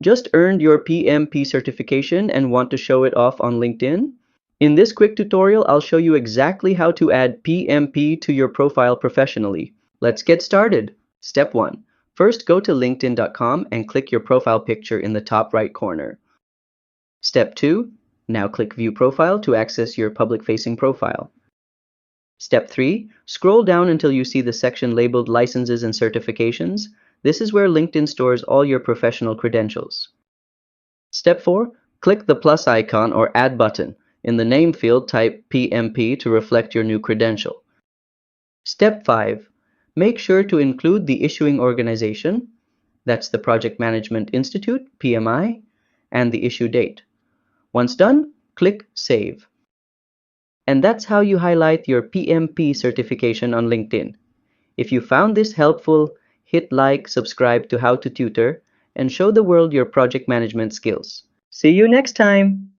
Just earned your PMP certification and want to show it off on LinkedIn? In this quick tutorial, I'll show you exactly how to add PMP to your profile professionally. Let's get started. Step 1. First, go to linkedin.com and click your profile picture in the top right corner. Step 2. Now click View Profile to access your public-facing profile. Step 3. Scroll down until you see the section labeled Licenses and Certifications. This is where LinkedIn stores all your professional credentials. Step 4. Click the plus icon or Add button. In the name field, type PMP to reflect your new credential. Step 5. Make sure to include the issuing organization, that's the Project Management Institute, PMI, and the issue date. Once done, click Save. And that's how you highlight your PMP certification on LinkedIn. If you found this helpful, hit like, subscribe to How to Tutor, and show the world your project management skills. See you next time!